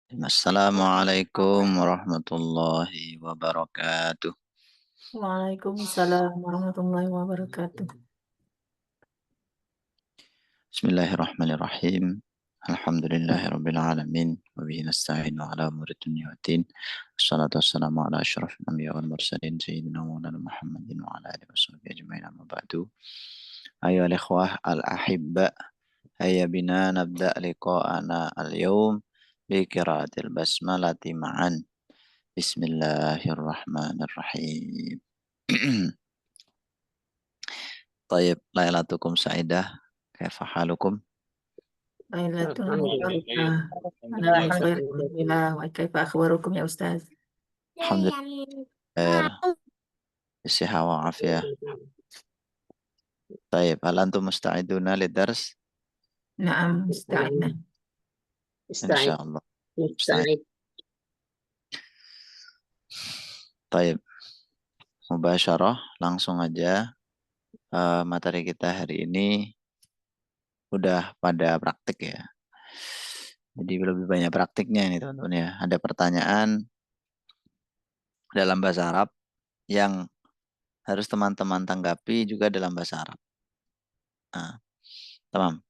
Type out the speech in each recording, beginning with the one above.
Assalamualaikum warahmatullahi wabarakatuh. Waalaikumsalam warahmatullahi wabarakatuh. Bismillahirrahmanirrahim. Alhamdulillahirabbil alamin wa bihi nasta'inu ala umuri dunya waddin. Wassalatu wassalamu ala asyrafil anbiya wal mursalin sayyidina Maulana Muhammadin wa ala alihi washabbihi ajmain amma ba'du. Ayyuhal ikhwah al ahibba, hayya bina nabda liqa'ana al yawm bi qiraatil basmalati ma'an. Bismillahirrahmanirrahim. طيب ليلتكم سعيدة كيف حالكم؟ Lailatul Mubarakah. Alhamdulillah. Ana bi khair alhamdulillah. Wa kaifa akhbarukum ya Ustaz? الحمد لله بصحة وعافية. طيب هل أنتم مستعدون للدرس؟ Naam, musta'idna. إن Musta'id. شاء الله مستعد. Musta'id. طيب mubasyarah langsung aja. Materi kita hari ini udah pada praktik ya. Jadi lebih banyak praktiknya ini teman-teman ya. Ada pertanyaan dalam bahasa Arab yang harus teman-teman tanggapi juga dalam bahasa Arab. Nah, tamam.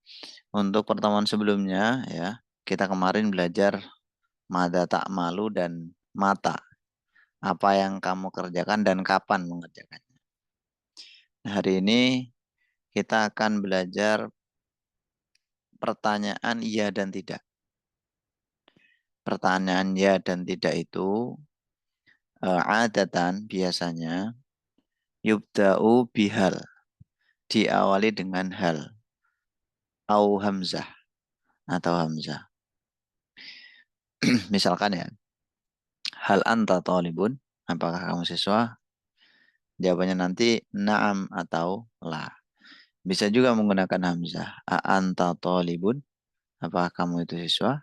Untuk pertemuan sebelumnya ya, kita kemarin belajar mada ta'malu dan mata. Apa yang kamu kerjakan dan kapan mengerjakannya. Nah, hari ini kita akan belajar pertanyaan iya dan tidak. Pertanyaan ya dan tidak itu adatan biasanya yubda'u bihal. Diawali dengan hal. Au hamzah atau hamzah. Misalkan ya, hal anta talibun? Apakah kamu siswa? Jawabannya nanti na'am atau la. Bisa juga menggunakan hamzah. A anta talibun? Apakah kamu itu siswa?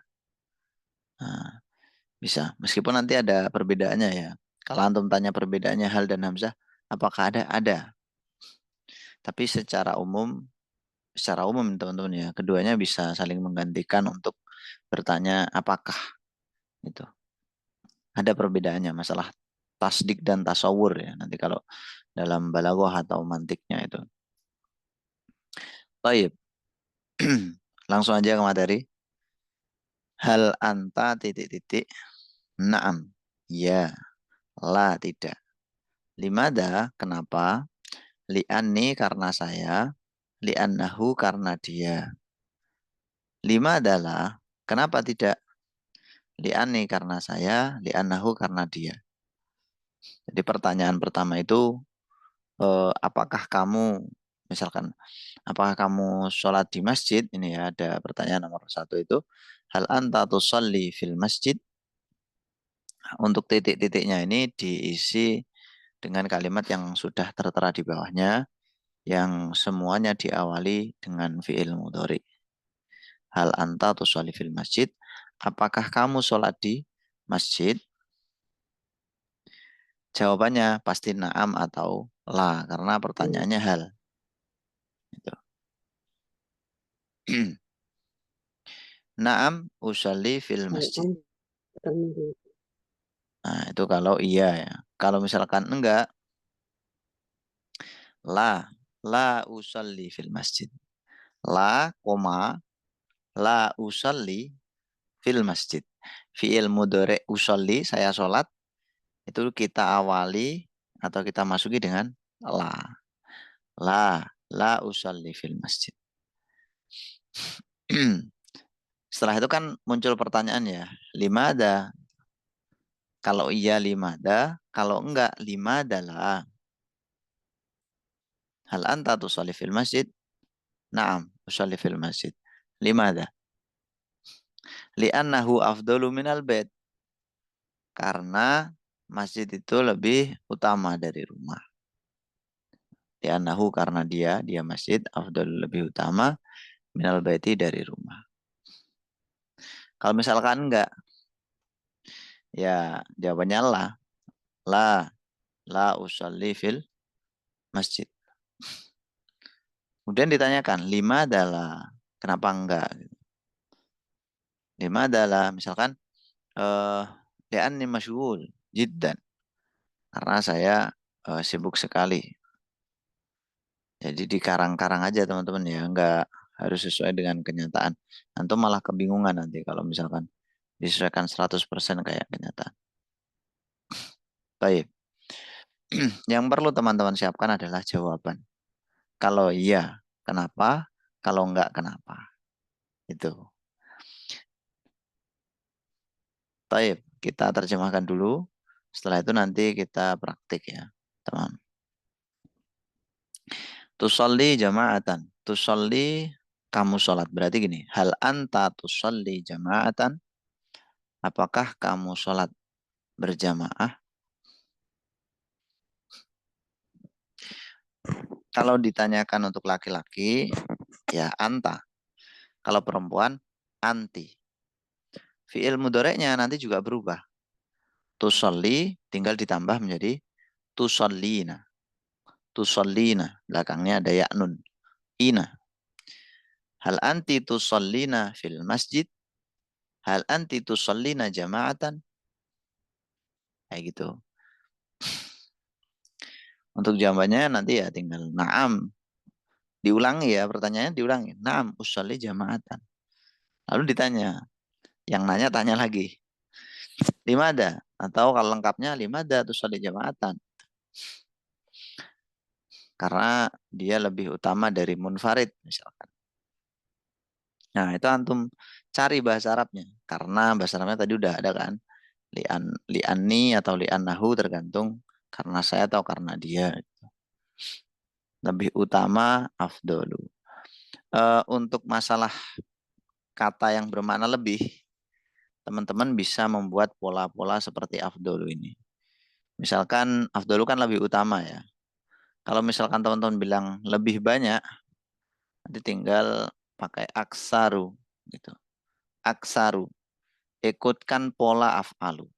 Nah, bisa. Meskipun nanti ada perbedaannya ya. Kalau antum tanya perbedaannya hal dan hamzah, apakah ada? Ada. Tapi secara umum teman-teman ya, keduanya bisa saling menggantikan untuk bertanya apakah itu. Ada perbedaannya masalah tasdik dan tasawur ya. Nanti kalau dalam balaghah atau mantiknya itu. Baik. Langsung aja ke materi. Hal anta titik-titik. Naam. Ya. La tidak. Limada? Kenapa? Li'anni karena saya. Li'annahu karena dia. Lima adalah kenapa tidak? Li'anni karena saya. Li'annahu karena dia. Jadi pertanyaan pertama itu apakah kamu misalkan apakah kamu sholat di masjid? Ini ya ada pertanyaan nomor satu itu. Hal anta tusalli fil masjid? Untuk titik-titiknya ini diisi dengan kalimat yang sudah tertera di bawahnya yang semuanya diawali dengan fi'il mudhari. Hal anta tusalli fil masjid? Apakah kamu sholat di masjid? Jawabannya pasti na'am atau la karena pertanyaannya hal. Gitu. Naam usalli fil masjid. Nah, itu kalau iya ya. Kalau misalkan enggak, la usalli fil masjid. La, la usalli fil masjid. Fi'il mudhari usalli, saya sholat, itu kita awali atau kita masuki dengan la. La usalli fil masjid. Setelah itu kan muncul pertanyaan ya, lima ada. Kalau iya lima ada, kalau enggak lima adalah. Hal anta tusalli fil masjid? Naam, usalli fil masjid. Lima ada. Li'annahu afdalu minal bait. Karena masjid itu lebih utama dari rumah. Li'annahu karena dia masjid afdalu lebih utama minal baiti dari rumah. Kalau misalkan enggak, ya jawabannya lah. La usalli fil masjid. Kemudian ditanyakan, lima adalah kenapa enggak? Lima adalah misalkan li'anni masyghul jiddan. Karena saya sibuk sekali. Jadi dikarang-karang aja teman-teman ya, nggak harus sesuai dengan kenyataan. Antum malah kebingungan nanti kalau misalkan disesuaikan 100% kayak kenyataan. Baik. Yang perlu teman-teman siapkan adalah jawaban. Kalau iya, kenapa? Kalau enggak, kenapa? Itu. Baik, kita terjemahkan dulu. Setelah itu nanti kita praktik ya, teman. Tusolli jama'atan. Tusolli kamu sholat. Berarti gini, hal anta tusolli jama'atan. Apakah kamu sholat berjamaah? Kalau ditanyakan untuk laki-laki, ya anta. Kalau perempuan, anti. Fi'il mudhari'nya nanti juga berubah. Tusolli tinggal ditambah menjadi tusallina. Tusallina. Belakangnya ada ya'nun. Ina. Hal anti tusallina fil masjid? Hal anti tusallina jama'atan? Kayak gitu. Untuk jawabannya nanti ya tinggal na'am. Diulangi ya, pertanyaannya diulangi. Na'am usolli jama'atan. Lalu ditanya. Yang nanya tanya lagi. Limada? Atau kalau lengkapnya limada tusolli jama'atan. Karena dia lebih utama dari munfarid misalkan. Nah itu antum cari bahasa Arabnya. Karena bahasa Arabnya tadi udah ada kan. Li'anni atau li'annahu tergantung karena saya atau karena dia. Lebih utama afdolu. Untuk masalah kata yang bermakna lebih, teman-teman bisa membuat pola-pola seperti afdolu ini. Misalkan afdolu kan lebih utama ya. Kalau misalkan teman-teman bilang lebih banyak, nanti tinggal pakai aksaru gitu. Aksaru. Ikutkan pola af'alu.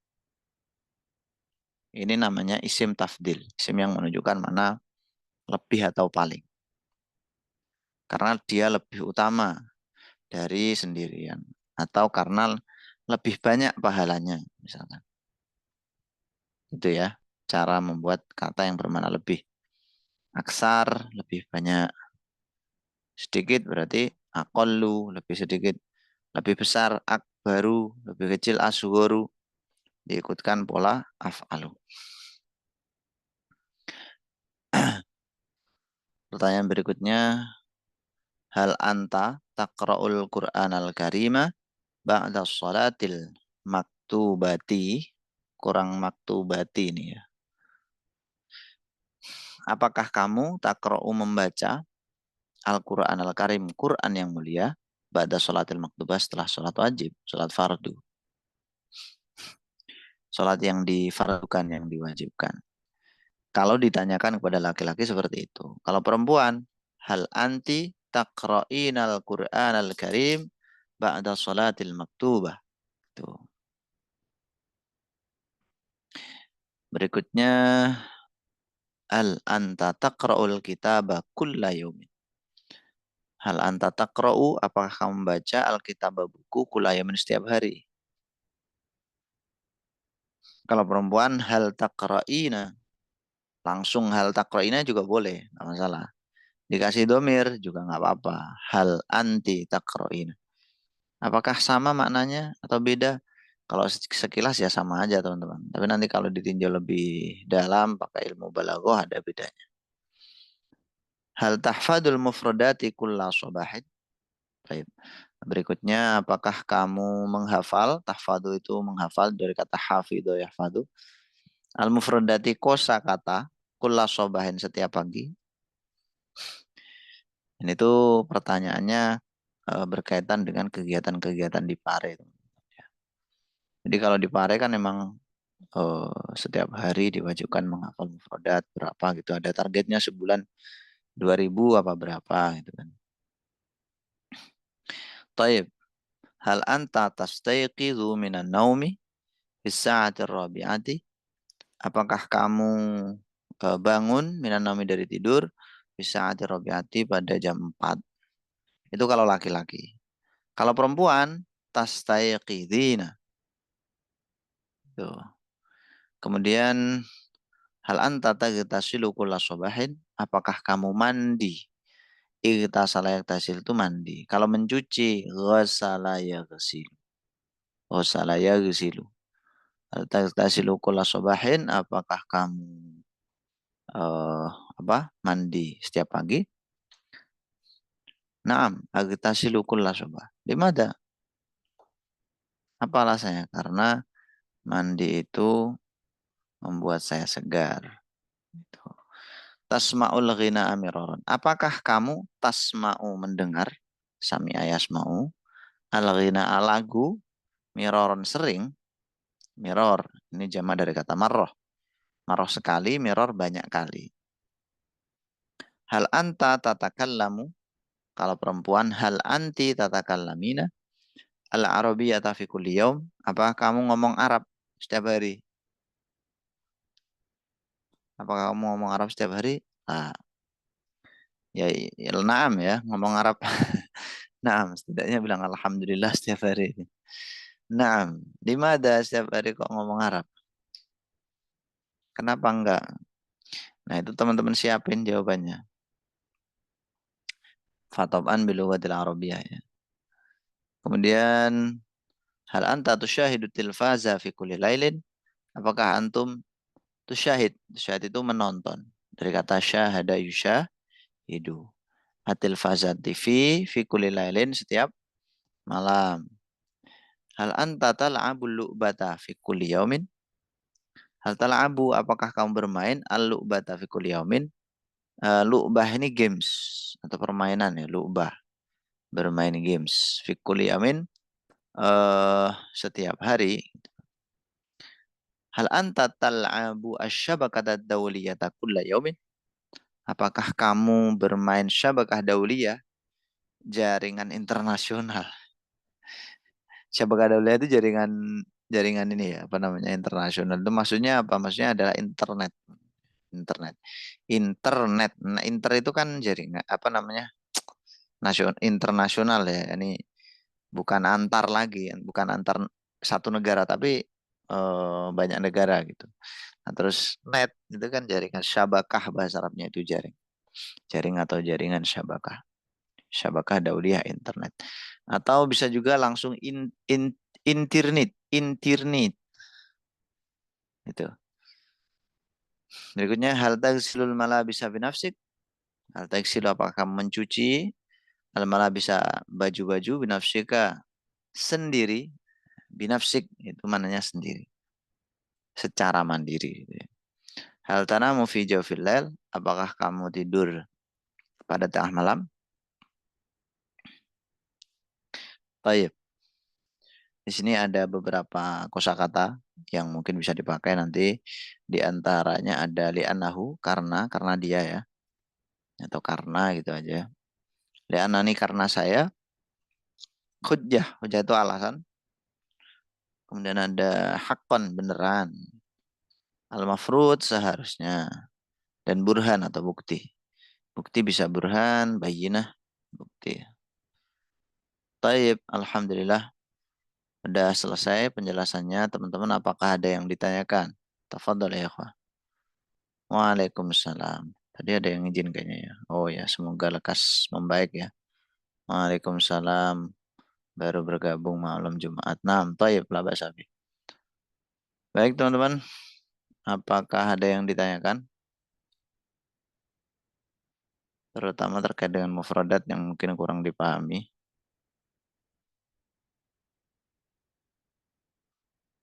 Ini namanya isim tafdil. Isim yang menunjukkan mana lebih atau paling. Karena dia lebih utama dari sendirian. Atau karena lebih banyak pahalanya misalkan. Itu ya, cara membuat kata yang bermakna lebih. Aksar, lebih banyak. Sedikit berarti aqallu, lebih sedikit. Lebih besar, akbaru, lebih kecil, asgharu. Diikutkan pola af'alu. Pertanyaan berikutnya, hal anta taqra'ul Qur'an al-Karima ba'da sholatil maktubati, kurang maktubati ini ya. Apakah kamu taqra'u membaca Al-Quran Al-Karim, Quran yang mulia, ba'da sholatil maktubah setelah sholat wajib, sholat fardu. Sholat yang difardukan, yang diwajibkan. Kalau ditanyakan kepada laki-laki seperti itu. Kalau perempuan, hal anti taqra'inal Quran Al-Karim ba'da sholatil maktubah. Tuh. Berikutnya, hal anta taqra'ul kitaba kulla yaumin. Hal anta taqra'u, apakah kamu membaca Alkitab buku kulla yaumin setiap hari? Kalau perempuan, hal taqra'ina. Langsung hal taqra'ina juga boleh, nggak masalah. Dikasih domir juga nggak apa-apa. Hal anti taqra'ina. Apakah sama maknanya atau beda? Kalau sekilas ya sama aja teman-teman. Tapi nanti kalau ditinjau lebih dalam pakai ilmu balaghah ada bedanya. Hal tahfadul mufradati kulla sabahin. Baik. Berikutnya, apakah kamu menghafal? Tahfadu itu menghafal dari kata hafidhu yahfadu. Al-mufradati kosa kata kulla sabahin setiap pagi. Ini tuh pertanyaannya berkaitan dengan kegiatan-kegiatan di Pare. Jadi kalau di Pare kan memang setiap hari diwajibkan menghafal mufradat berapa gitu. Ada targetnya sebulan 2000 apa berapa gitu kan. Taib. Hal anta tastayqidhu minan naumi bis sa'atir rabi'ati? Apakah kamu bangun minan naumi dari tidur bis sa'atir rabi'ati pada jam 4? Itu kalau laki-laki. Kalau perempuan tastayqidhina. Tuh. Kemudian hal anta tagtasilu kulla subahin? Apakah kamu mandi? Igtasala yaktasil itu mandi. Kalau mencuci, ghasala yaghsil. Ghasala yaghsilu. Hal tagtasilu kulla subahin? Apakah kamu eh mandi setiap pagi? Naam, agtasilu kulla subah. Limada? Apa alasannya? Karena mandi itu membuat saya segar. Gitu. Tasma'ul ghina amiraron. Apakah kamu tasma'u mendengar? Sami'a yasma'u. Al-ghina lagu. Miroron sering. Miror. Ini jama dari kata marroh. Marroh sekali, miror banyak kali. Hal anta tatakallamu. Kalau perempuan, hal anti tatakallamina. Al-arabiyyata fi kulli yaum. Apakah kamu ngomong Arab setiap hari? Apakah kamu ngomong Arab setiap hari? Ah, ya, ya naam ya, ngomong Arab. Naam, setidaknya bilang alhamdulillah setiap hari. Naam, di mana setiap hari kok ngomong Arab? Kenapa enggak? Nah, itu teman-teman siapin jawabannya. Fatoban bilughatil Arabiyyah ya. Kemudian hal anta tusyahidu tilfaza fi kulli lailin? Apakah antum tusyahid? Tusyahid itu menonton. Dari kata syahada yusyahidu. Atil faza TV fi kulli lailin setiap malam. Hal anta tal'abul lu'bata fi kulli yaumin? Hal tal'abu apakah kamu bermain al-lu'bata fi kulli yaumin? Lu'bah ini games atau permainan ya, lu'bah. Bermain games. Fi kulli yaumin setiap hari. Hal anta tal'abu asyabakata dawliyata kulla yaumin? Apakah kamu bermain syabakah dawliyah? Jaringan internasional. Syabakah dawliyah itu jaringan jaringan ini ya, apa namanya internasional. Itu maksudnya apa? Maksudnya adalah internet. Internet. Internet. Nah, inter itu kan jaringan apa namanya? Internasional ya. Ini bukan antar lagi, bukan antar satu negara tapi banyak negara gitu. Nah, terus net itu kan jaringan syabakah bahasa Arabnya itu jaring. Jaring atau jaringan syabakah. Syabakah dauliyah internet. Atau bisa juga langsung internet, internet itu. Berikutnya hal tagsilul malabisa binafsik. Hal tagsilu apakah kamu mencuci al malabisa baju-baju binafsika sendiri. Binafsik itu mananya sendiri. Secara mandiri gitu ya. Hal tanamu fi jawfil lail. Apakah kamu tidur pada tengah malam? Baik. Di sini ada beberapa kosakata yang mungkin bisa dipakai nanti. Di antaranya ada li'annahu karena dia ya, atau karena gitu aja. Li'annani karena saya, hujjah, hujjah itu alasan. Kemudian ada hakon beneran, al-mafrud seharusnya, dan burhan atau bukti. Bukti bisa burhan, bayinah, bukti. Taib, alhamdulillah. Sudah selesai penjelasannya, teman-teman. Apakah ada yang ditanyakan? Tafadhol ya ikhwah. Waalaikumsalam. Tadi ada yang izin kayaknya ya. Oh ya, semoga lekas membaik ya. Waalaikumsalam. Baru bergabung malam Jumat. Nah, taib lah Sabi. Baik teman-teman, apakah ada yang ditanyakan? Terutama terkait dengan mufradat yang mungkin kurang dipahami.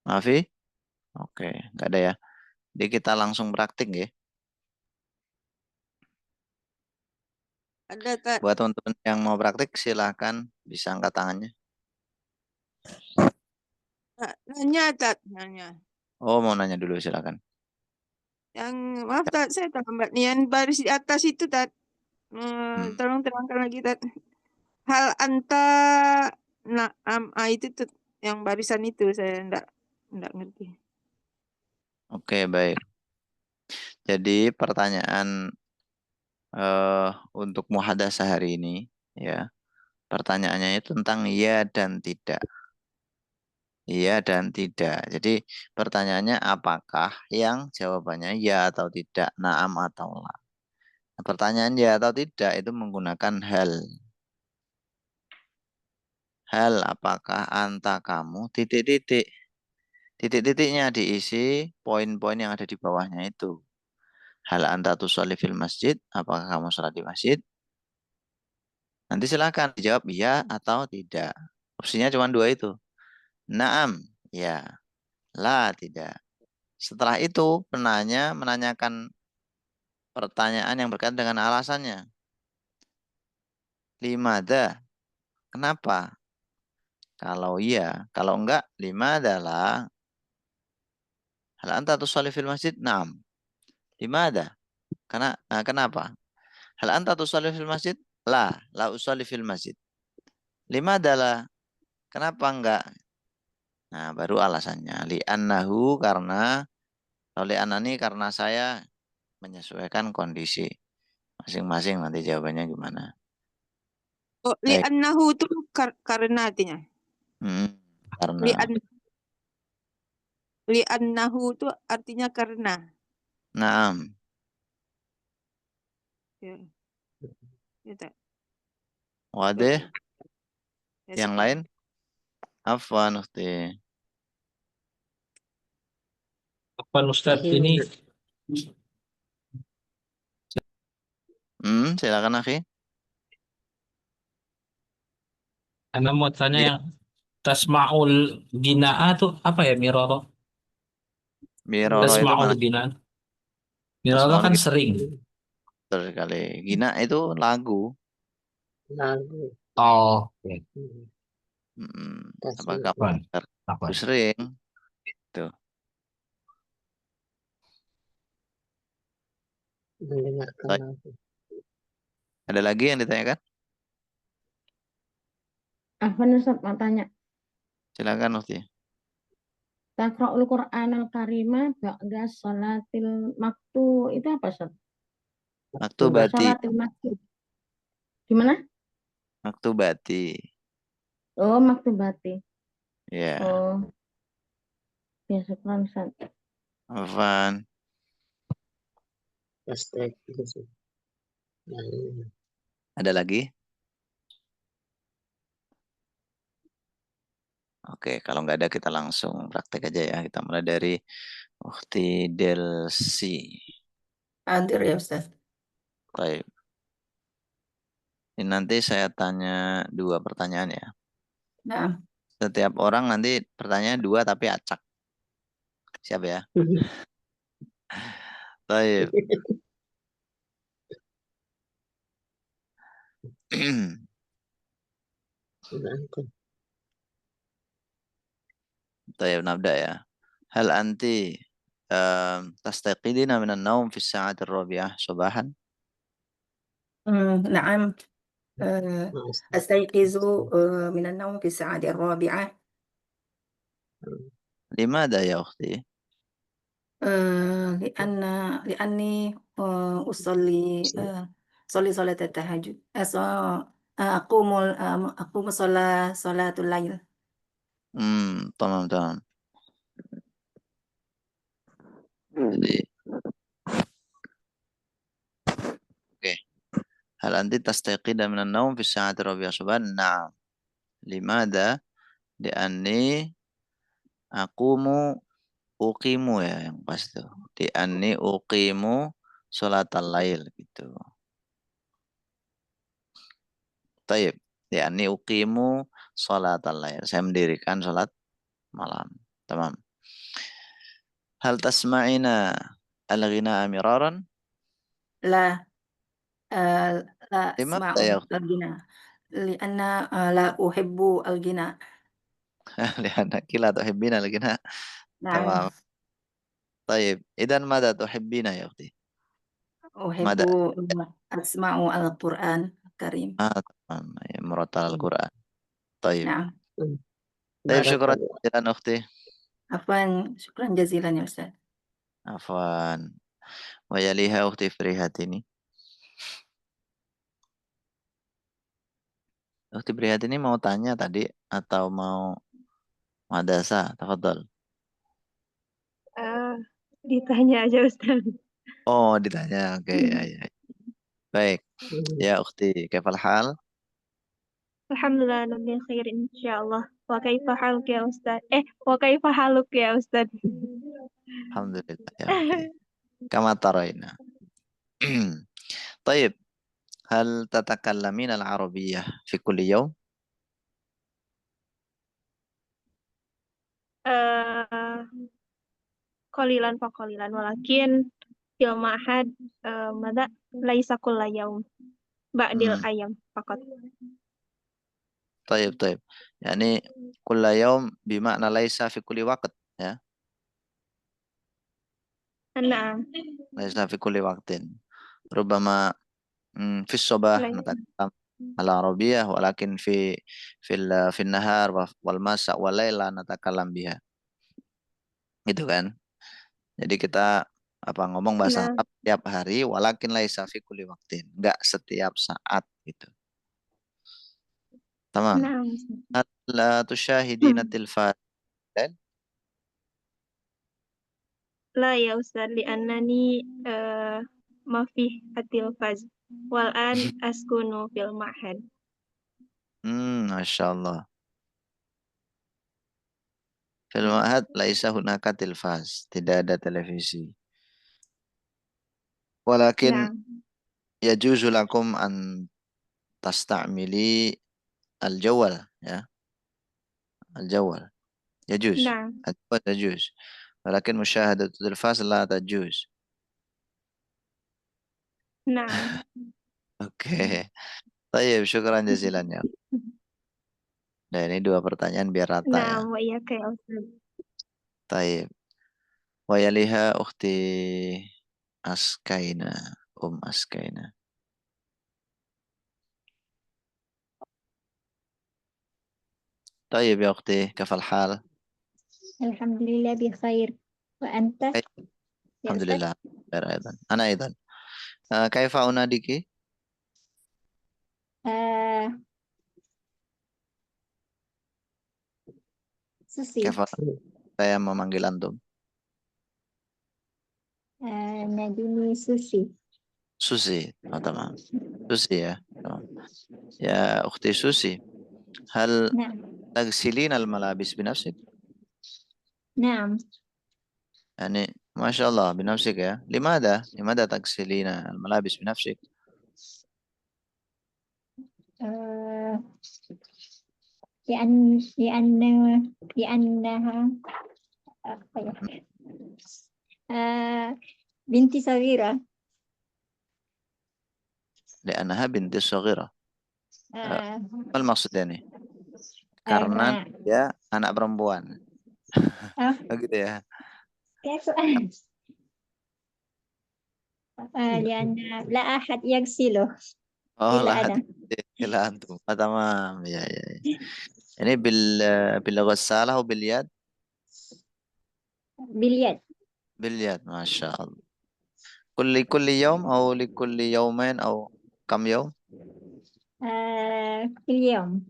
Maafi? Oke, nggak ada ya. Jadi kita langsung praktik ya. Ada tak? Buat teman-teman yang mau praktik silahkan bisa angkat tangannya. Nanya tak? Nanya. Oh, mau nanya dulu silakan. Yang maaf tak, saya terlambat. Yang baris di atas itu tak. Hmm. Tolong terangkan lagi tak. Hal anta naam itu tuh yang barisan itu saya enggak ngerti. Oke, baik. Jadi pertanyaan untuk muhadasah hari ini ya. Pertanyaannya itu tentang ya dan tidak. Iya dan tidak. Jadi pertanyaannya apakah yang jawabannya ya atau tidak, naam atau la. Nah, pertanyaan ya atau tidak itu menggunakan hal. Hal apakah anta kamu titik-titik. Titik-titiknya diisi poin-poin yang ada di bawahnya itu. Hal anta tusolli fil masjid. Apakah kamu sholat di masjid? Nanti silakan dijawab ya atau tidak. Opsinya cuma dua itu. Naam, ya. La, tidak. Setelah itu penanya menanyakan pertanyaan yang berkaitan dengan alasannya. Limada, kenapa? Kalau iya, kalau enggak, lima adalah hal anta tusolli fil masjid? Naam. Limada? Kenapa? Hal anta tusolli fil masjid? La usolli fil masjid. Lima adalah kenapa enggak? Nah, baru alasannya. Li'annahu karena kalau li'annani karena saya menyesuaikan kondisi masing-masing, nanti jawabannya gimana. Oh, Baik. li'annahu itu karena artinya. Hmm, karena Li'an li'annahu itu artinya karena. naam. Ya, ya tak. Wadah, Bagus. Ya yang syukran. lain? Afwan, Ukhti. Apa Ustadz ini Silakan, Akhi. Anda mau tanya Iya, yang tasmaul binaa tuh apa ya Miroro? Biroro itu Tasmaul mana? binaa. Miroro Tasmaul kan Gina, sering. betul sekali. Gina itu lagu. Oh, oke. Apa kamu Apa? dengar Apa? lagu sering? Tuh. Baik. Ada lagi yang ditanyakan? Apa Ustaz mau tanya? Silakan, Ukhti. Takra'ul Qur'an al-Karimah ba'da salatil maktu itu apa Ustaz? Maktubati. Salatil maktu. Gimana? Maktubati. Oh, maktubati. Ya, Oh, ya syukran Ustaz. Afwan. Ada lagi? Oke, kalau nggak ada kita langsung praktek aja ya. Kita mulai dari Ukhti Delsi. Hadir ya Ustaz. Baik. Ini nanti saya tanya dua pertanyaan ya. Nah, Setiap orang nanti pertanyaan dua tapi acak. Siap ya? Baik. Baik, nabda ya. Hal anti tastaqidina minan naum fi sa'at ar-rabi'ah subahan? نعم أستيقظ من النوم في الساعة الرابعة Limada ya ukhti? لأن لأني أصلي صلاة التهجد أقوم صلاة الليل. Tamam, tamam. Jadi, oke. Hal anti tastaqida minan naum fi sa'at ar-rabi'ah subahan? Na'am. Limada? Li'anni aqumu uqimu ya yang pas tuh. Li'anni uqimu sholatal lail gitu. Taib. Li'anni uqimu sholatal lail. Saya mendirikan sholat malam. Tamam. Hal tasma'ina al-ghina'a miraran? لا لا Limada أسمع ya ukhti? الغناء لأن لا أحب الغناء. Li'annaki la tuhibbina al-ghina'a. نعم Tamam. Taib. Idan mada tuhibbina ya ukhti? أحب Mada. أسمع القرآن الكريم. Tamam. Ya, murattal al-Qur'an. Taib. نعم Taib, syukuran jalan ukhti. عفوا شكرا جزيلا يا أستاذ. Afwan. Wa yaliha ukhti Prihatini. Ukhti Prihatini mau tanya tadi atau mau Madrasah, tafadhal. Ditanya aja Ustaz. Oh, ditanya. Oke, ya. Baik. Ya, ukhti, kaifal hal? Alhamdulillah bil khair insyaallah. Wa kaifa haluk ya Ustaz? Wa kaifa haluk ya Ustaz? Alhamdulillah ya ukhti. Kama tarayna. طيب هل تتكلمين العربية في كل يوم؟ Qalilan fa qalilan walakin fil ma'had mada laisa kulla yaum ba'dil ayam faqat. طيب يعني كل يوم بمعنى ليس في كل وقت ya. Na'am. ليس في كل وقت ربما في الصباح نتكلم العربية ولكن في النهار والمساء والليل نتكلم بها gitu kan. Jadi kita ngomong bahasa Arab setiap hari walakin laisa fi kulli waqtin, enggak setiap saat gitu. Tamam. Na'am. La tusyahidina tilfaz. La ya Ustaz li'annani ma fi at-tilfaz wal an askunu fil ma'had. Masya Allah. Fil ma'had laisa hunaka tilfaz, tidak ada televisi. Walakin yajuzu lakum an tasta'mili al-jawal ya. Al-jawal. Yajuz. Al-jawal yajuz. Walakin musyahadatul tilfaz la tajuz. Nah. Oke. Tayyib, syukran jazilan ya. Nah, ini 2 pertanyaan biar rata ya. Nah, wa iyyaka ya Ustaz. Tayyib. Wa yaliha ukhti Askaina, Askaina. طيب يا أختي كيف الحال؟ الحمد لله بخير وأنت يا الحمد أستاذ؟ لله بخير أيضا. أنا أيضا. كيف أناديك؟ Susi. كيف saya memanggil antum? Nadini Susi. Susi. Oh, tamam. Susi ya. Tamam. Ya أختي سوسي هل نعم تغسلين الملابس بنفسك؟ نعم يعني ما شاء الله بنفسك يا. لماذا تغسلين الملابس بنفسك؟ لأنها بنتي صغيرة. لأنها بنت صغيرة. apa maksud ini? Karena dia anak perempuan. Begitu ya. لأن لا أحد يغسله Oh إلا lah أنا. ila antum. Tamam. Ya. Ini bil ghassalah atau bil yad? باليد. باليد ما شاء الله. كل يوم أو لكل يومين أو كم يوم؟ كل يوم.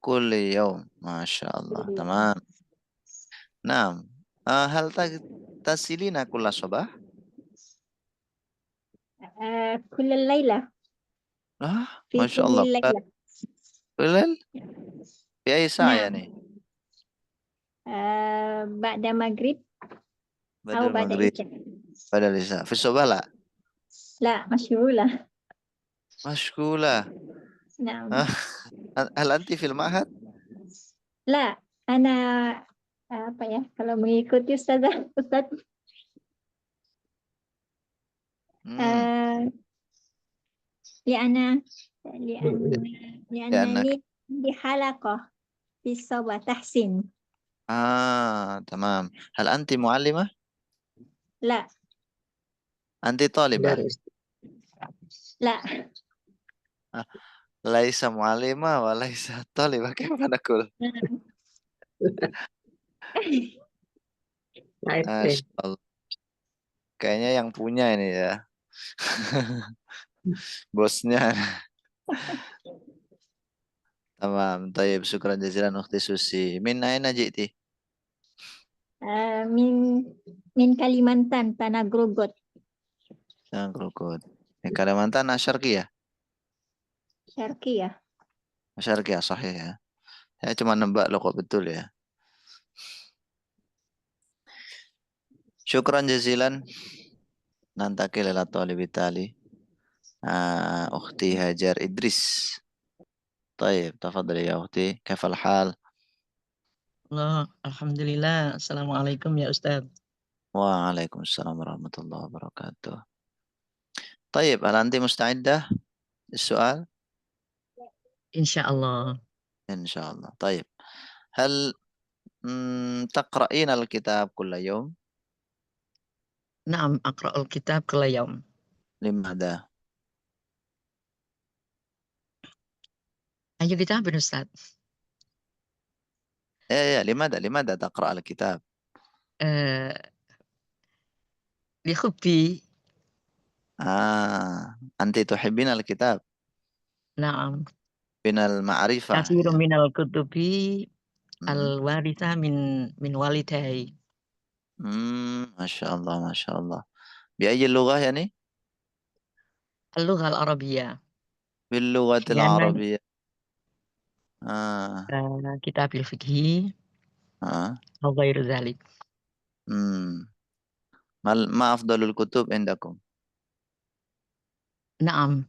كل يوم ما شاء الله. تمام. نعم. هل تغتسلين كل صباح؟ كل الليلة. في ما شاء كل الله. الليلة. كل في أي ساعة نعم. يعني؟ بعد المغرب بعد أو بعد المغرب. العشاء. بعد العشاء. في الصباح لا؟ لا مشغولة. مشغولة. نعم. هل أنت في المعهد؟ لا أنا apa ya kalau mengikuti Ustaz لأنني بحلقة في الصبا تحسين. تمام. هل أنت معلمة؟ لا. أنت طالبة؟ لا. ليس معلمة وليس طالبة كيف نقول؟ Masya Allah. Kayaknya yang punya ini ya. Bosnya. Tamam. Tayyib. Syukran jazilan Ukhti Susi. Min aina ji'ti? min Kalimantan, Tanah Grogot. Yang Krukut. Kalimantan Asyarqiyah. Syarqi ya. Asyarqiyah sahih ya. Saya cuma nebak loh kok betul ya. Syukran jazilan. Nantakil ila talibi tali. Ukhti Hajar Idris. طيب تفضلي يا أختي كيف الحال؟ Alhamdulillah. Assalamualaikum ya Ustaz. وعليكم السلام ورحمة الله وبركاته. طيب هل أنت مستعدة للسؤال؟ Insya Allah. إن شاء الله. طيب هل تقرأين الكتاب كل يوم؟ Naam, aqra'ul kitab kulla yaum. لماذا؟ Ayo kita ambil Ustaz. لماذا تقرأ الكتاب؟ Lihubbi. أنت تحبين الكتاب Naam. من المعرفة Katsirun minal kutubi مم. al-waritha min walidai. ما شاء الله ما شاء الله. بأي اللغة يعني؟ Al-lughah al-arabiyyah. باللغة Ahyana العربية. kitab al-fiqhi آه. wa ghairu dzalik. ما أفضل الكتب عندكم؟ Naam.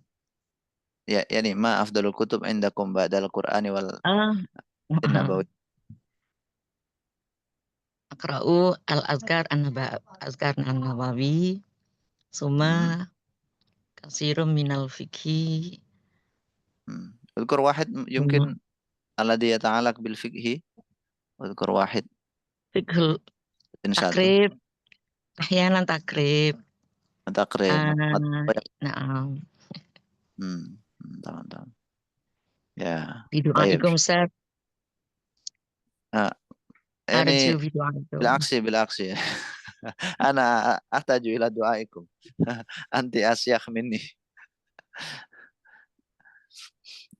يعني ما أفضل الكتب عندكم بعد القرآن والنبوي؟ Aqra'u al-azkar an-nabawi summa katsirun minal fiqhi. اذكر واحد يمكن الذي يتعلق بالفقه. اذكر واحد. Fiqhul إن شاء الله. takrib. Ahyanan takrib. تقريب. Naam. تمام. يا طيب. Bidu'aikum Ustaz. يعني Arju bidu'aikum. بالعكس أنا أحتاج إلى دعائكم. أنت أشيخ مني.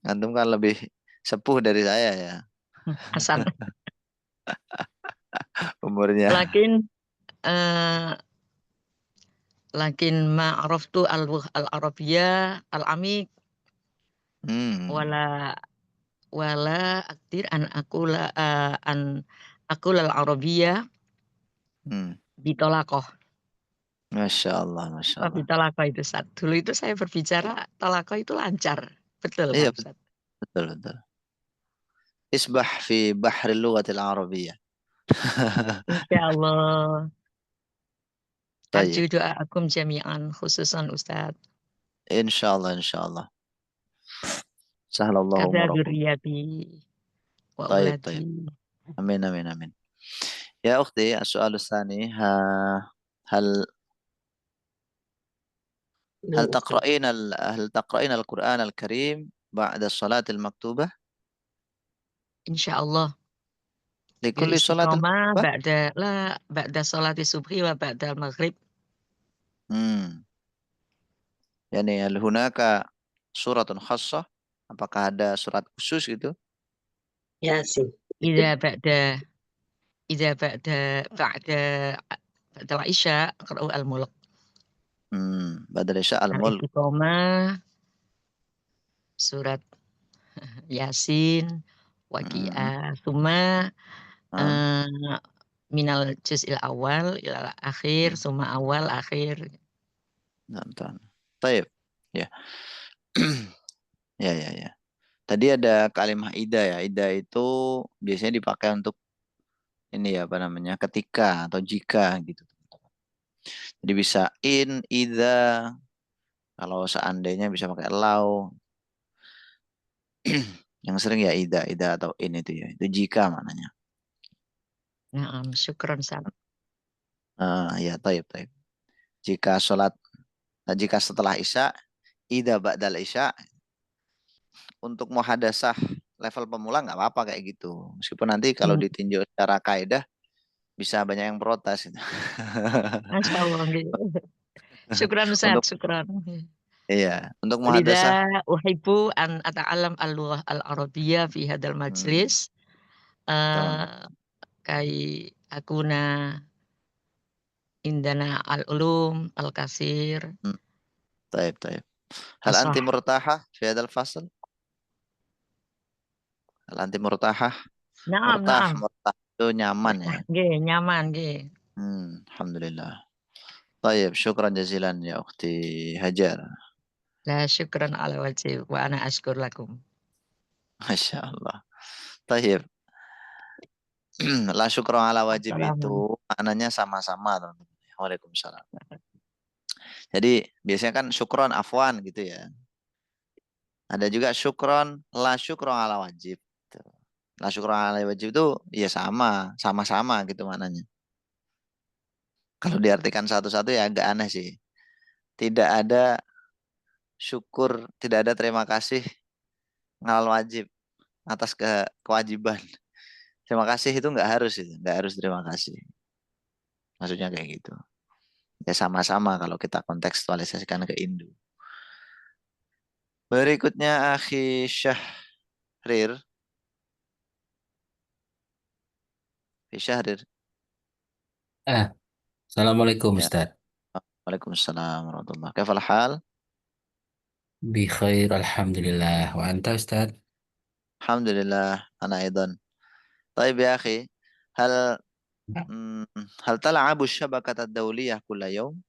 Antum kan lebih sepuh dari saya ya Hasan. umurnya. Lakin ma'araftu al-arabiyyah al-amik wala aktir an aqula al-arabiyyah bitolaqah. Masya Allah. Bitolaqah itu Ustaz. Dulu itu saya berbicara tolaqah itu lancar. Betul iya, kan Ustaz? Betul. Isbah fi bahri lughatil arabiyyah. Insyaallah. Tayyib. Arju doa'akum jami'an khususan Ustaz. Insyaallah. Sahlallahu Kadza umurakum. dzurriyyati wa Tayyib. auladi. Amin. Ya ukhti, as-su'al tsani هل تقرأين القرآن الكريم بعد الصلاة المكتوبة؟ Insyaallah. لكل صلاة المكتوبة ba'da salati subhi wa ba'da al-maghrib. Yani hal hunaka suratun khassah? Apakah ada surat khusus gitu? Ya sih. Idza ba'da al-isya qra'u al-mulk. Ba'da al-isya al-mulk. Al-istiqamah surat Yasin, Waqiah, summa minal juz'il awal ila akhir, summa awal akhir. Tayyib. Ya. Ya. Tadi ada kalimah ida ya. Ida itu biasanya dipakai untuk ini ya, apa namanya? Ketika atau jika gitu. Jadi bisa ida. Kalau seandainya bisa pakai lau. Yang sering ya ida atau itu ya. Itu jika maknanya. Naam, syukran Ustaz. Ya, tayyib. Jika setelah isya, ida ba'dal isya, untuk muhadasah level pemula nggak apa-apa kayak gitu. Meskipun nanti kalau ditinjau secara kaidah bisa banyak yang protes. Masya Allah. Syukran Ustaz, syukran. Iya, untuk Walidha muhadasah. uhibbu an ata'allam al-lughah al-arabiyyah fi hadzal majlis. Tamam. Kai akuna indana al-ulum al-kasir طيب طيب. هل أنت asah. مرتاحة في هذا الفصل؟ هل أنت مرتاحة؟ Naam, مرتاح naam. itu nyaman ya. Nggih, nyaman nggih. Alhamdulillah. طيب شكرا جزيلا يا أختي هجر. La syukran ala wajib wa ana ashkur lakum. ما شاء الله. طيب. La syukra ala wajib itu maknanya sama-sama, teman-teman. Waalaikumsalam. Jadi biasanya kan syukron afwan gitu ya. Ada juga syukron la syukron ala wajib. La syukron ala wajib itu ya sama-sama gitu maknanya. Kalau diartikan satu-satu ya agak aneh sih. Tidak ada syukur, tidak ada terima kasih ngalal wajib atas kewajiban. Terima kasih itu nggak harus terima kasih. Maksudnya kayak gitu. Ya sama-sama kalau kita kontekstualisasikan ke Indo. Berikutnya Akhi Syahrir. Syahrir. Assalamualaikum Ya. Ustaz. Waalaikumsalam warahmatullahi wabarakatuh. Kaifal hal? Bi khair alhamdulillah. Wa anta Ustaz? Alhamdulillah ana aidan. طيب يا أخي هل هل تلعب الشبكة الدولية كل يوم؟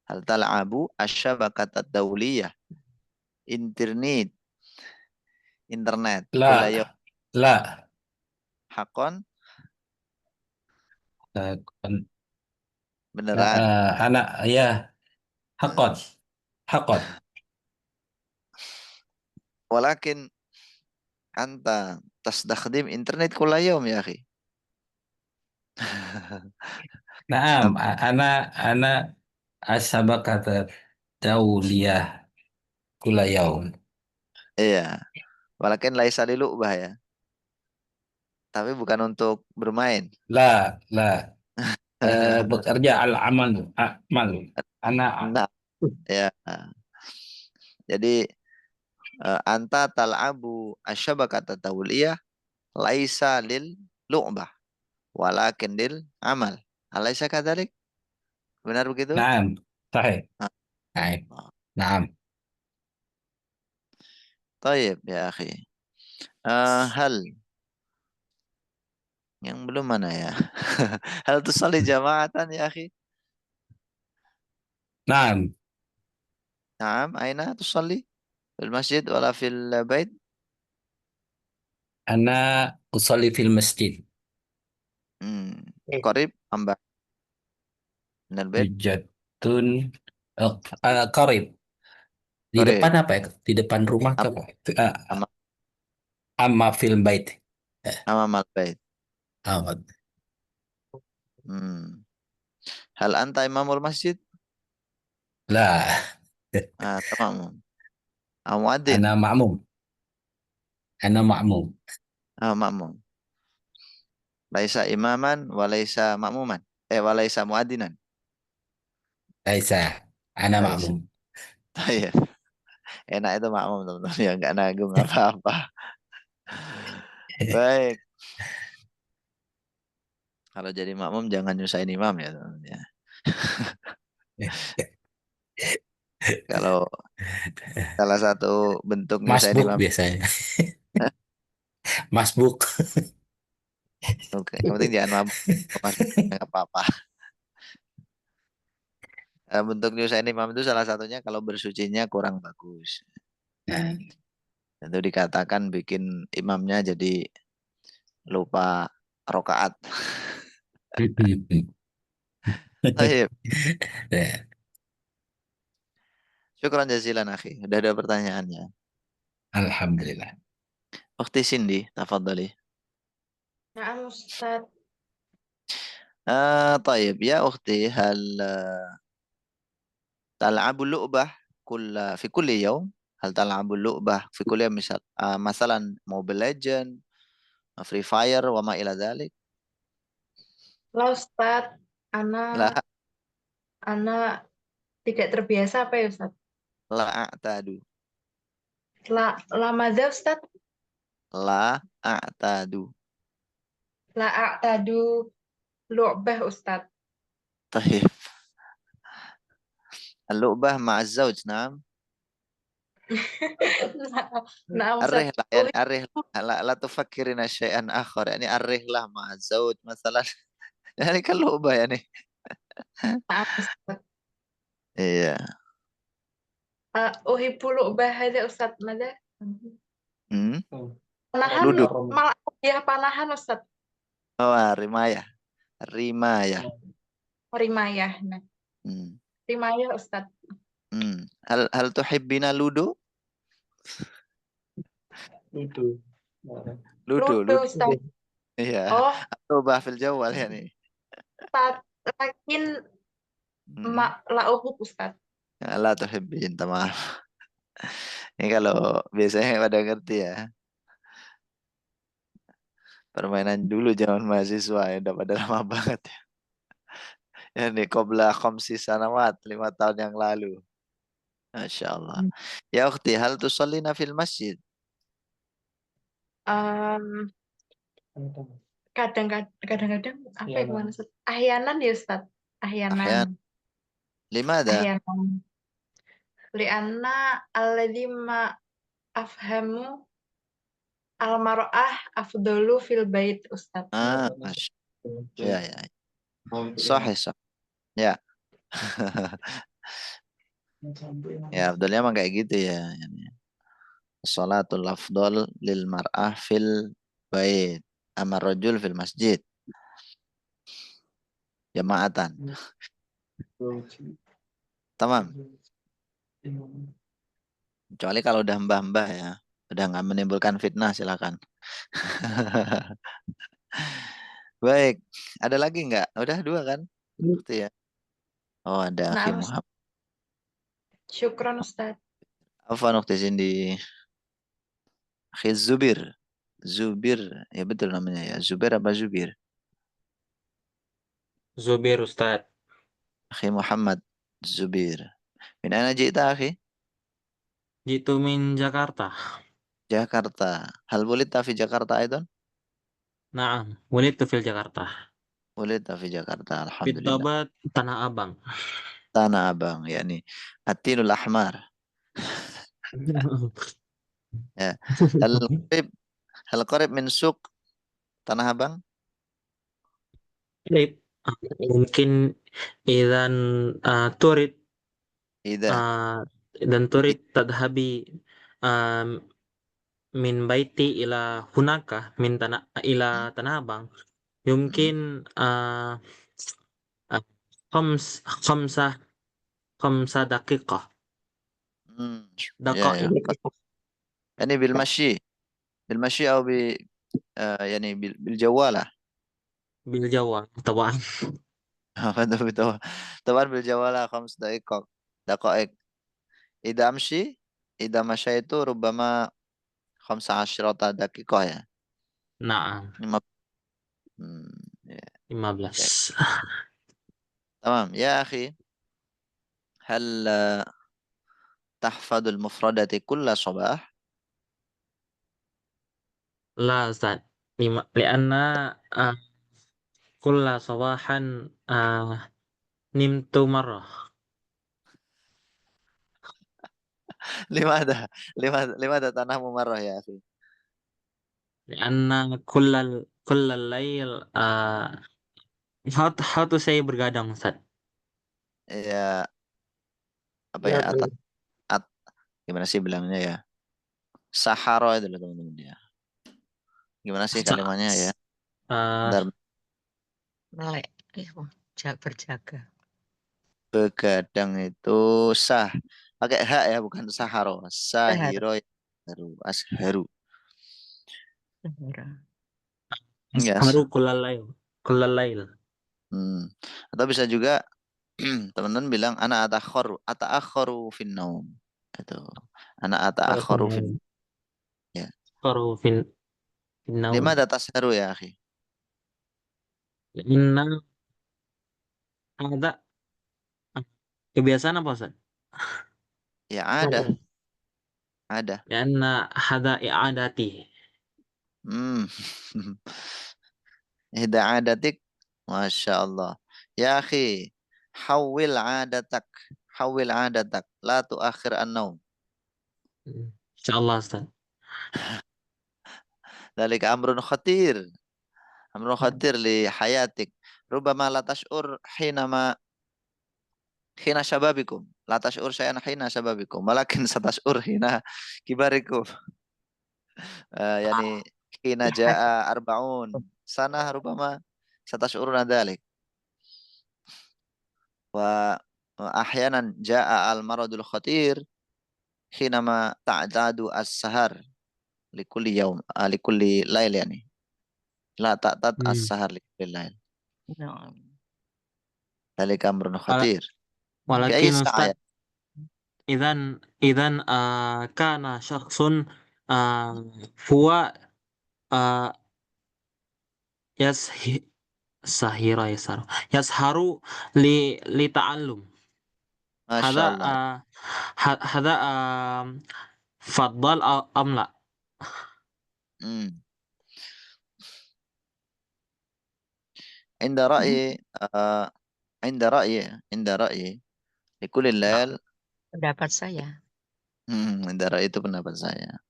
هل تلعب الشبكة الدولية internet كل يوم La. حقا Kan- beneran anak ya hakon. ولكن أنت تستخدم internet كل يوم يا أخي. Naam, ana asabaqata dauliyah kula yaum. Iya, walakin laisa lilu'bah ya. Tapi bukan untuk bermain. La. Bekerja amal. Ana Nah, ya. Jadi anta tal'abu asyabakata tawliyah laisa lil lu'bah walakin lil amal. Alaisa kadzalik? Benar begitu? naam, sahih. Ah. Naam. Tayyib ya akhi. Hal yang belum mana ya? Hal tusalli jama'atan ya akhi? Naam, Naam, aina tusalli? Fil masjid wala fil bait? ana usalli fil masjid. Qarib amba minal bait? Hujjatun qarib. Di Qarib. depan apa ya? Di depan rumah ke apa? Ama Amma fil bait. amamal bait. Ah, Hal anta imamul masjid? La, Tamam. Muadzin. ana ma'mum. Ana ma'mum. Ma'mum. Laisa imaman walaisa ma'muman. Walaisa muadzinan. Laisa, ana Laisa. ma'mum. Iya. Enak itu makmum teman-teman ya nggak nanggung apa-apa. Baik. Kalau jadi makmum jangan nyusahin imam ya teman-teman ya. Kalau salah satu bentuk nyusahin Masbuk imam. biasanya. Masbuk. Oke, yang penting jangan mabuk. Nggak apa-apa. Bentuk nyusahin imam itu salah satunya kalau bersucinya kurang bagus. Itu dikatakan bikin imamnya jadi lupa rokaat. Baik. Syukran jazilan akhi. Udah ada pertanyaannya. Alhamdulillah. Ukhti Cindy, tafadhali. نعم أستاذ. طيب يا أختي هل تلعب اللعبة في كل يوم؟ هل تلعب اللعبة في كل يوم مثلا موبايل ليجند فري فاير وما إلى ذلك؟ لا أستاذ، لا. أنا Ana tidak terbiasa apa ya Ustaz? La a'tadu. La madza Ustaz? La a'tadu. La a'tadu lu'bah Ustaz. طيب اللعبة مع الزوج نعم. Nah, أرih Ustaz. lah يعني أرih لا تفكرين شيئا آخر يعني أرih lah مع الزوج مثلا يعني كاللعبة يعني. Maaf Ustaz. iya. Uhibbu lu'bah hadza Ustaz. Madza? Hmm? Panahan Ludo. malah ya panahan Ustaz. Oh, rimayah. Rimayah. Rimayah. Nah, Hmm. rimayah Ustaz. Hmm. Hal tuhibbina ludo? Ludo. Ludo. Ludo Ustaz. Iya. Oh, Atau bahfil jawal ya nih. Ustaz. Lakin la uhib Ustaz. La tuhibbin, maaf. Ini kalau biasanya pada ngerti ya. Permainan dulu zaman mahasiswa ya, udah pada lama banget ya. Ya nih, qabla khamsi sanawat, 5 tahun yang lalu. Masya Allah. Ya ukhti, hal tusallina fil masjid? Kadang-kadang apa ya gimana Ustaz? Ahyanan ya Ustaz. Ahyan. Ahyanan. Limada? Ahyanan. Lianna alladhi ma afhamu al-mar'ah afdalu fil bait Ustaz. Masya. Ya, ya. Sahih, sahih. Ya. Ya, Abdulnya emang kayak gitu ya. Salatul afdal lil mar'ah fil bait. Amar rajul fil masjid. Jama'atan. Tamam. Kecuali kalau udah mbah-mbah ya. Udah nggak menimbulkan fitnah silakan. Baik. Ada lagi nggak? Udah 2 kan? Bukti ya. Oh, ada Akhi Nah, Muhammad. syukran Ustaz. Apa nukti sini? Akhi Zubir. Zubir. Ya betul namanya ya. Zubir apa Zubir? Zubir Ustaz. Akhi Muhammad. Zubir. Min aina ji'ta akhi? Jitu min Jakarta. Jakarta. Hal wulidta fi Jakarta aidan? Naam, wulidtu fil Jakarta. Wulidta fi Jakarta. Alhamdulillah. Bitabat Tanah Abang. Tanah Abang, yakni Atinul Ahmar. Ya. Hal qarib min suq Tanah Abang? Baik. Mungkin idan turid Ida. dan turid tadhabi min baiti ila hunaka min tanah ila Tanah Abang. Mungkin khamsa khamsa daqiqah. Ya, ya. دقائق Yani bil mashi. Bil mashi atau yani bil jawalah. بالجوال طبعا. طبعا بالجوالة 5 دقائق. إذا أمشي إذا مشيت ربما 15 دقيقة ya. Nah, 15. تمام يا أخي. هل تحفظ المفردات كل صباح؟ لا Ustaz. Lianna kulla sabahan nimtu marrah. لماذا لماذا تنام مرة يا أخي؟ Lianna kullal lail how to say bergadang Ustaz. Ya apa ya gimana sih bilangnya ya? Sahara itu loh teman-teman ya. Gimana sih kalimatnya ya? Melek. Berjaga. Begadang itu sah. Pakai hak ya, bukan saharo. Sahiro baru asharu. Yes. Haru kullal lail. Atau bisa juga teman-teman bilang ana ata'akharu fin naum. Itu. Ana ata'akharu fin. Ya. Haru fin naum. Lima tasharu ya, akhi. Inna ada kebiasaan apa Ustaz? Ya ada. Karena hada i'adati. Hmm. Ihda adatik. Masya Allah. Ya akhi. Hawil adatak. Hawil adatak. La tuakhir an-naum. Insyaallah Ustaz. Dalika amrun khatir. Amrun khatir li hayatik. Rubama la tash'ur hina shababikum. La tash'ur syai'an hina shababikum. Walakin satash'ur hina kibarikum. Yani hina ja'a arba'un sana rubama satash'uruna dhalik. Wa ahyanan ja'a al-maradul khatir hinama ta'tadu as-sahar likulli yaum likulli lail yani. La ta'tad as-sahar likulli lail. Na'am. Dalika amrun Wala- khatir. Walakin Kaisa Ustaz, ya. idan kana syakhsun huwa uh, yashi sahira yasharu li ta'allum. Masya Hada Allah. hada faddal am la? Hmm. Inda ra'yi inda ra'yi likulli lail. Pendapat saya. Inda ra'yi itu pendapat saya.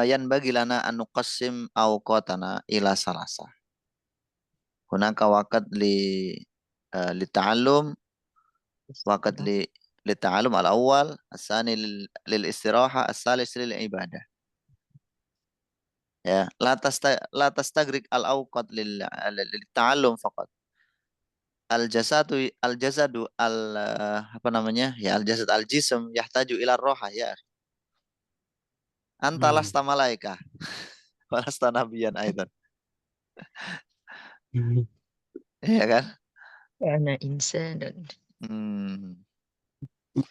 Yan bagi lana an nuqassim awqatana ila salasa. Hunaka waqt li ta'allum, waqt li ta'allum al-awwal, as-sani lil istiraha, as-salis lil ibadah. Ya, la tastagrik al-awqat lil ta'allum faqat. Al-jasadu apa namanya? Ya, al-jasad al-jism yahtaju ila roha ya. Anta lasta malaikah. Walasta nabiyan aidan. Iya kan? Karena insan dan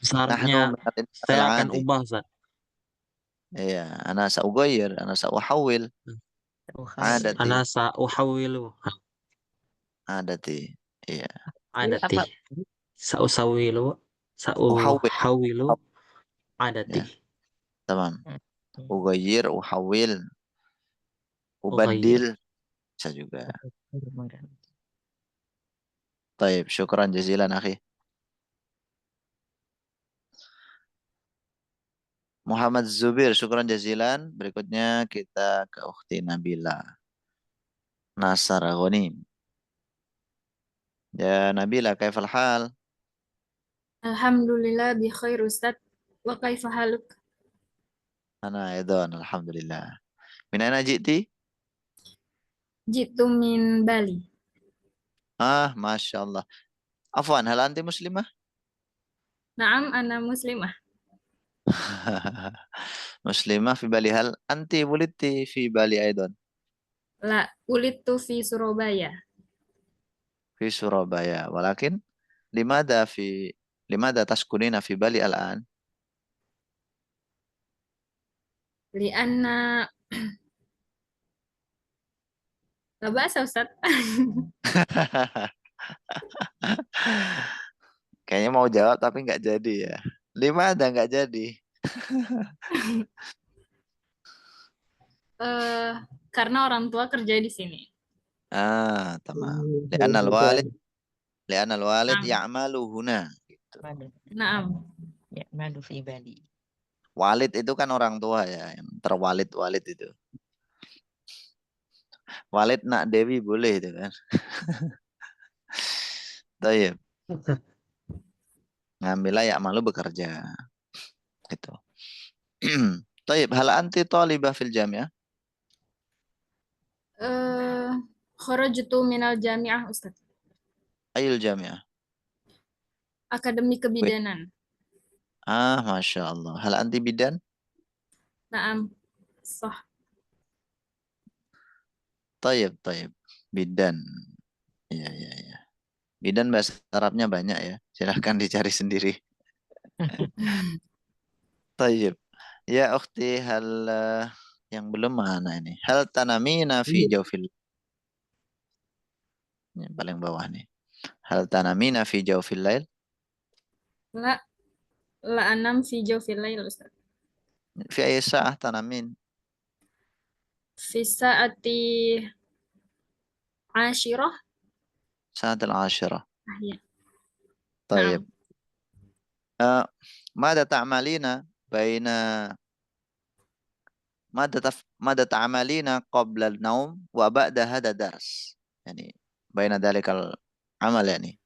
Syaratnya Nahnu min saya akan al-adi. ubah Ustaz. Iya, ana sa'ughayyir, ana sa'uhawwil adati. Ana sa'uhawwilu Adati. Iya. adati. Sa'usawilu Uhawwil. sa'uhawwilu adati. Ya, tamam. Ughayyir, uhawwil, Ughayyir. ubaddil bisa juga. Taib, syukran jazilan akhi. Muhammad Zubir, syukran jazilan. Berikutnya kita ke Ukhti Nabila Nasar Ghanim. Ya Nabila, kaifal hal? Alhamdulillah bi khair Ustaz. Wa kaifa haluk? Ana aidan, alhamdulillah. Min aina ji'ti? Jitu min Bali. Masya Allah. Afwan, hal anti muslimah? Naam, ana muslimah. Muslimah fi Bali, hal anti wulidti fi Bali aidan? La ulidtu fi Surabaya. Fi Surabaya. Walakin limada taskunina fi Bali al-an? Lianna la ba'sa Ustaz. Kayaknya mau jawab tapi nggak jadi ya. Limada nggak jadi? Karena orang tua kerja di sini. Tamam. Li'anna al-walid Naam. ya'malu huna. Gitu. Naam. Ya'malu fi Bali. Walid itu kan orang tua ya, yang terwalid-walid itu. Walid nak Dewi boleh itu kan. Tayyib. Ngambillah ya'malu bekerja. Gitu. Tayyib, hal anti talibah fil jami'ah? Kharajtu minal jami'ah Ustaz. Ayul jami'ah? Akademi Kebidanan. Masya Allah. Hal anti bidan? Naam. Sah. Tayyib. Bidan. Iya. Bidan bahasa Arabnya banyak ya. Silahkan dicari sendiri. Tayyib. Ya ukhti, hal yang belum mana ini? Hal tanamina fi jawfil. Ini paling bawah nih. Hal tanamina fi jawfil lail? لا لا أنام في جوف الليل أستاذ. Fi ayyi sa'ah tanamin? في الساعة 10 Sa'at al-ashirah. أحيانا. طيب. نعم. ماذا تعملين بين ماذا تعملين قبل النوم وبعد هذا الدرس؟ يعني بين ذلك العمل، يعني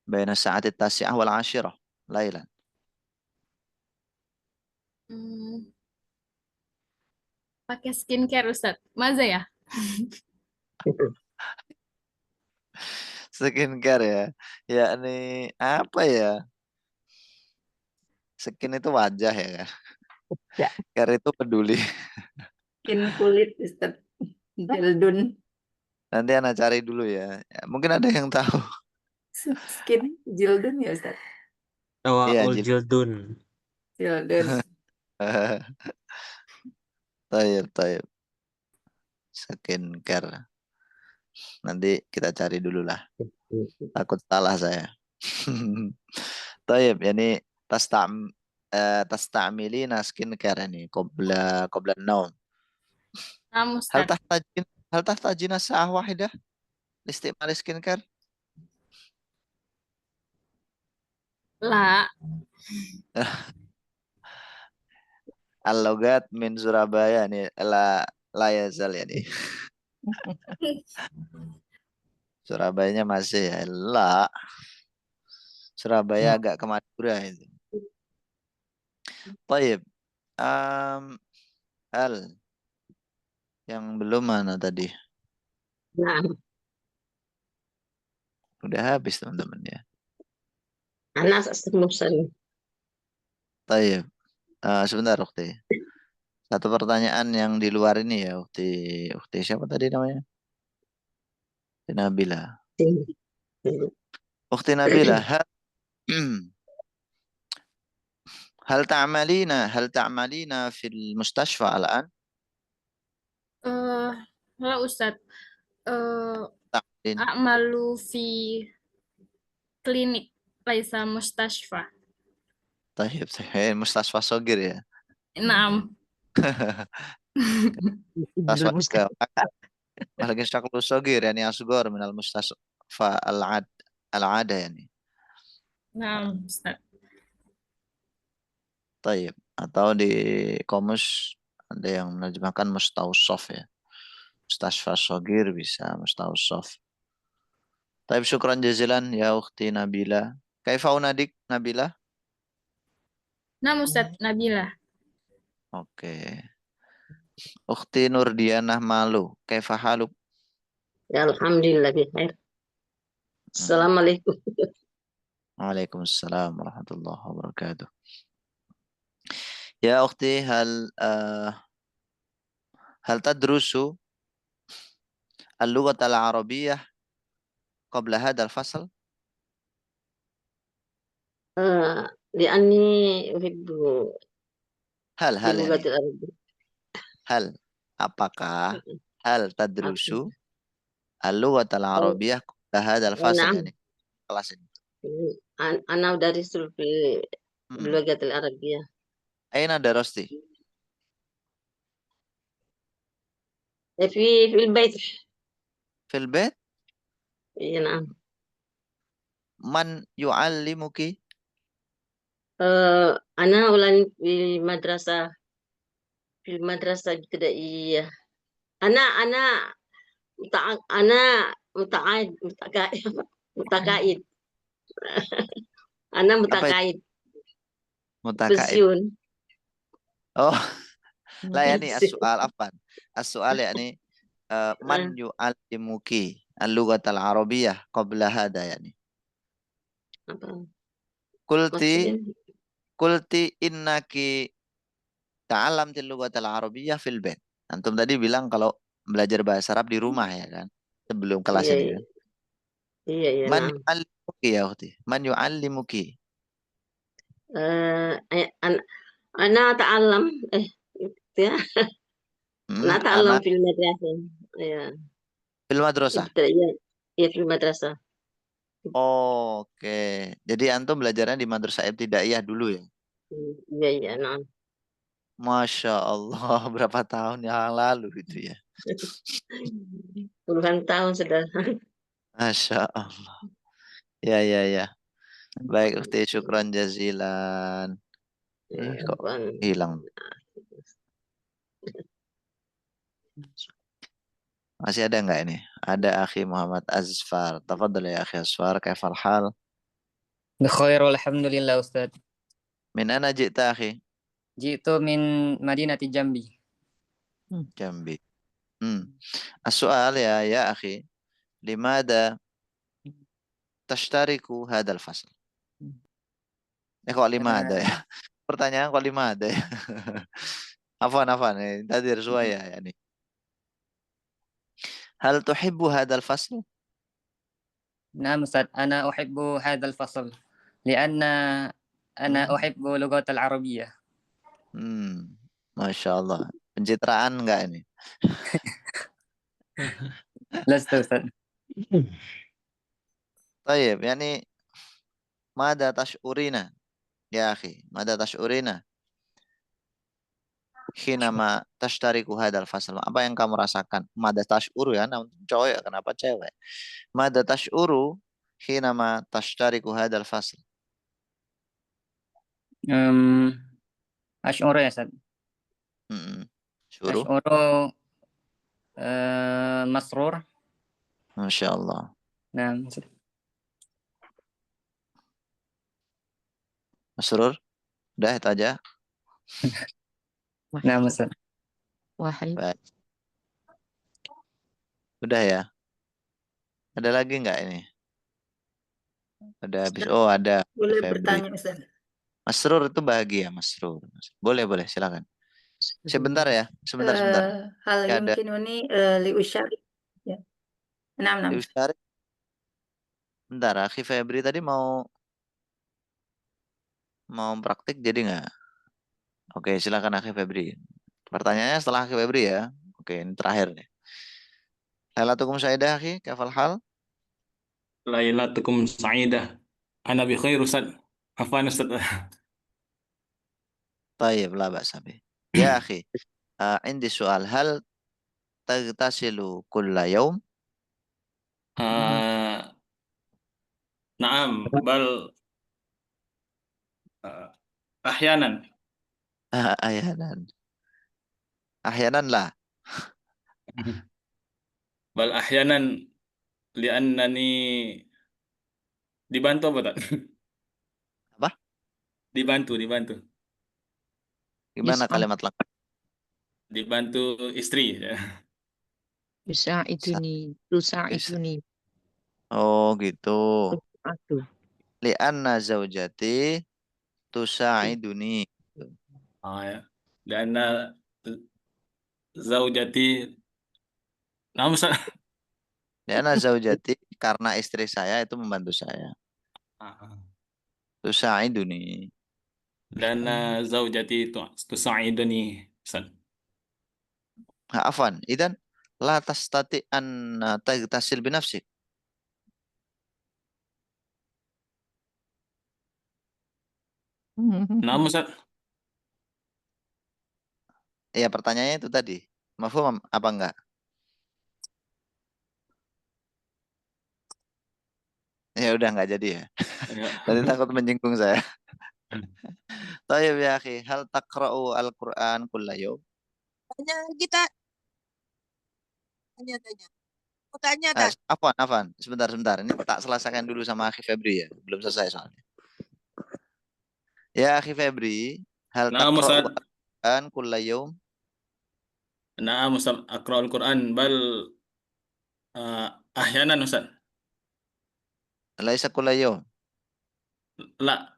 بين الساعة 9 والعاشرة ليلا. Pakai skincare Ustaz. Maza ya? Skincare ya. Yakni apa ya? Skin itu wajah ya. Ya. Care itu peduli. Skin kulit, Ustaz. Jildun. Nanti anak cari dulu ya. Mungkin ada yang tahu. Skin jildun ya, Ustaz? Iya, Tawaul jildun. Jildun. Taib. Skincare. Nanti kita cari dulu lah. Takut salah saya. Taib, yani tasta'milina skincare ini qabla an-naum. Naam هل Ustaz. تحتاجين ساعة واحدة لاستعمال skincare؟ La. اللغات من Surabaya nih la yazal ya nih. Surabayanya masih ya. La. Surabaya agak ke Madura itu. Taib. Hal yang belum mana tadi? Nah, Udah habis teman-teman ya. anak semusan. Taib. Sebentar Ukti. Satu pertanyaan yang di luar ini ya Ukti siapa tadi namanya? Ukti Nabila. Ukti Nabila, هل تعملين في المستشفى الآن؟ La Ustaz. تعملين. A'malu fi klinik laisa mustashfa. طيب مستشفى صغير ya. Naam. مستشفى ولكن شكله صغير يعني أصغر من المستشفى العادة يعني. Naam Ustaz. طيب, atau di komus ada yang menerjemahkan mustausof ya. Mustasfa sogir bisa mustausof. طيب, syukran jazilan ya Ukhti Nabila. Kaifa unadik Nabila? Naam Ustaz, Nabila. Oke. Ukhti Nurdianah Malu. Kaifa haluk? Ya, alhamdulillah bikhair. Assalamualaikum. Waalaikumsalam warahmatullahi wabarakatuh. Ya Ukhti, hal tadrusu اللغة العربية قبل هذا الفصل؟ لأني أحب هل اللغة يعني العربية. apakah hal tadrusu اللغة العربية قبل هذا الفصل نعم. يعني kelas ini. أنا أدرس في اللغة العربية. أين درستي؟ في البيت. في البيت؟ إيه نعم. من يعلمك؟ أنا أولا في المدرسة الابتدائية. أنا متقاعد. أنا متقاعد. pensiun. Oh, lah yani as-su'al apa? As-su'al yani man yu'allimuki al-lughat al-arabiyyah qabla hada yani. Qulti innaki ta'allamtil lughat al-arabiyyah fil bait. Antum tadi bilang kalau belajar bahasa Arab di rumah ya kan? Sebelum kelas ini kan? Iya, Man yu'allimuki ya ukhti? Man yu'allimuki? Ana ta'allam ya. Ana ta'allam fil madrasah. Ya. Fil madrasah. Iya, fil madrasah. Oke. Jadi antum belajarnya di madrasah ibtidaiyah dulu ya? Iya, nah. Masya Allah, berapa tahun yang lalu itu ya? Puluhan tahun sudah. Masya Allah. Ya. Baik, Ukti, syukran jazilan. Kok hilang? Masih ada nggak ini? Ada Akhi Muhammad Azfar. Tafadhal ya Akhi Azfar, kaifal hal? بخير والحمد لله أستاذ. Min ana ji'ta akhi? جئت من مدينة جنبي. Jambi. السؤال يا أخي لماذا تشترك هذا الفصل؟ Kok limada ya? Pertanyaan kok limada ya? Afwan. Tadi ya yani. Hal tuhibbu hadal fasl? نعم أستاذ أنا أحب هذا الفصل لأن أنا أحب اللغة العربية. Masya Allah. Pencitraan enggak ini? لست أستاذ. طيب يعني ماذا تشعرين يا أخي؟ ماذا تشعرين حينما تشترك هذا الفصل? Apa yang kamu rasakan? Mada tash'uru ya, namun cowok ya, kenapa cewek? Mada tash'uru حينما تشترك هذا الفصل? أشعر يا أستاذ. شعور؟ أشعر مسرور. Masya Allah. نعم. Masrur? Udah itu aja? نعم أستاذ. Wahid. Baik. Udah ya? Ada lagi nggak ini? Ada habis. Oh, ada. Boleh Febri. bertanya, Ustaz? Masrur itu bahagia, Masrur. Boleh, silakan. Sebentar ya, sebentar. Hal Ya, ada. yumkinuni liusyari. Ya. Enam. Liusyari. Bentar, Akhi Febri tadi mau praktik jadi nggak? Oke, silakan Akhi Febri. Pertanyaannya setelah Akhi Febri ya. Oke, ini terakhir nih. Lailatukum sa'idah, Akhi, kafal hal? Lailatukum sa'idah. Ana bi khair Ustaz. Afwan Ustaz. طيب لا بأس به. يا أخي عندي سؤال. هل تغتسل كل يوم؟ نعم بل أحيانا. أحيانا لا. بل أحيانا لأنني dibantu apa tak? Apa? Dibantu. Gimana kalimat lengkap? Dibantu istri ya. Tusa'iduni. Oh gitu. Aduh. Li'anna zaujati tusa'iduni. Ya. Li'anna zaujati. Nah, Li'anna zaujati, karena istri saya itu membantu saya. Tusa'iduni. Li'anna zaujati tusa'iduni. Afwan, idan la tastati an taghtasil binafsik. Nah, Ustaz. Ya, pertanyaannya itu tadi. Mafhum apa enggak? Ya udah enggak jadi ya. Tadi takut menyinggung saya. Tayyib ya akhi, hal taqra'u al-Qur'an kulla yawm? Tanya kita. Tanya. Afwan. Sebentar. Ini tak selesaikan dulu sama akhi Febri ya. Belum selesai soalnya. Ya akhi Febri, hal taqra'u al-Qur'an kulla yawm? Na'am Ustaz, aqra'ul Qur'an bal ahyanan Ustaz. Laisa kulla yawm? La.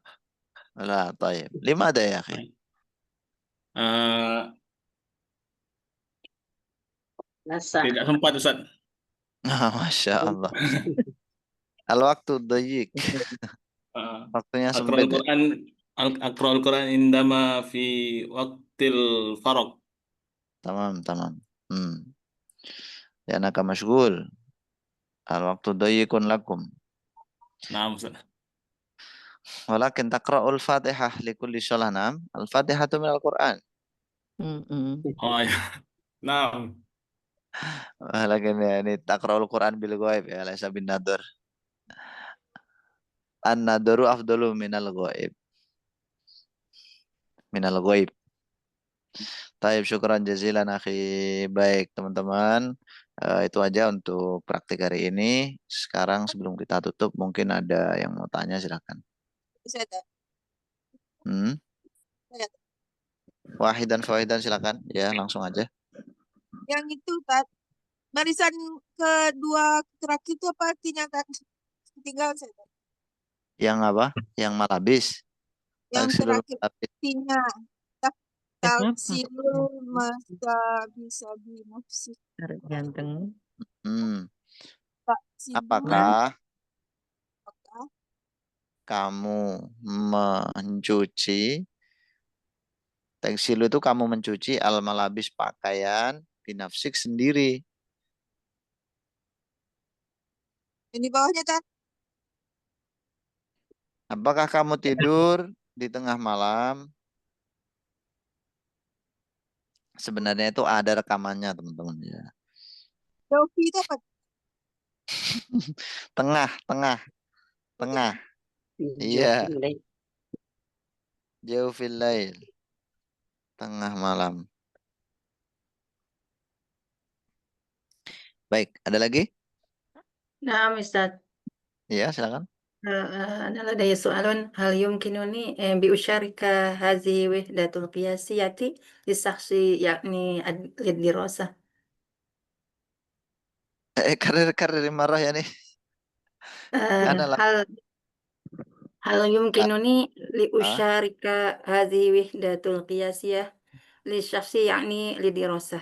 Tayyib. Limada ya akhi? Tidak sempat Ustaz. Masya Allah. Al-waktu dhayyik. Waktunya sempit. Aqra'ul Qur'an indama fi waqtil faraq. Tamam. Ya anaka mashghul. Al-waqtu dayyikun lakum. Naam Ustaz. Walakin taqra'ul Fatihah likulli shalah. Naam. Al-Fatihatu minal Qur'an. Oh ya. Naam. Walakin ya ini taqra'ul Qur'an bil ghaib ya, laisa bin nadhr. An-nadhru afdalu minal ghaib. Minal ghaib. Taib, syukran jazilan akhi. Baik teman-teman, itu aja untuk praktik hari ini. Sekarang sebelum kita tutup, mungkin ada yang mau tanya, silakan. Saya tak. Saya tak. Wahidan fahidan silakan. Ya, langsung aja. Yang itu Tat, barisan kedua terakhir itu apa artinya Tat? Tinggal saya tak. Yang apa? Yang malabis. Yang Taksilul terakhir malabis. artinya taksilul masabi nafsi. Ganteng. Taksilul Apakah kamu mencuci? Taksilu itu kamu mencuci al-malabis pakaian binafsik sendiri. Ini bawahnya Tat. Apakah kamu tidur di tengah malam? Sebenarnya itu ada rekamannya teman-teman ya. Dofi itu apa? Tengah. Iya. Jaufil lail. Tengah malam. Baik, ada lagi? نعم أستاذ. Iya, silakan. أنا لدي سؤال هل يمكنني بأشارك هذه وحدة القياسية للشخص يعني للدراسة؟ Karir marah ya nih. Ana lah. هل يمكنني لأشارك هذه وحدة القياسية للشخص يعني للدراسة؟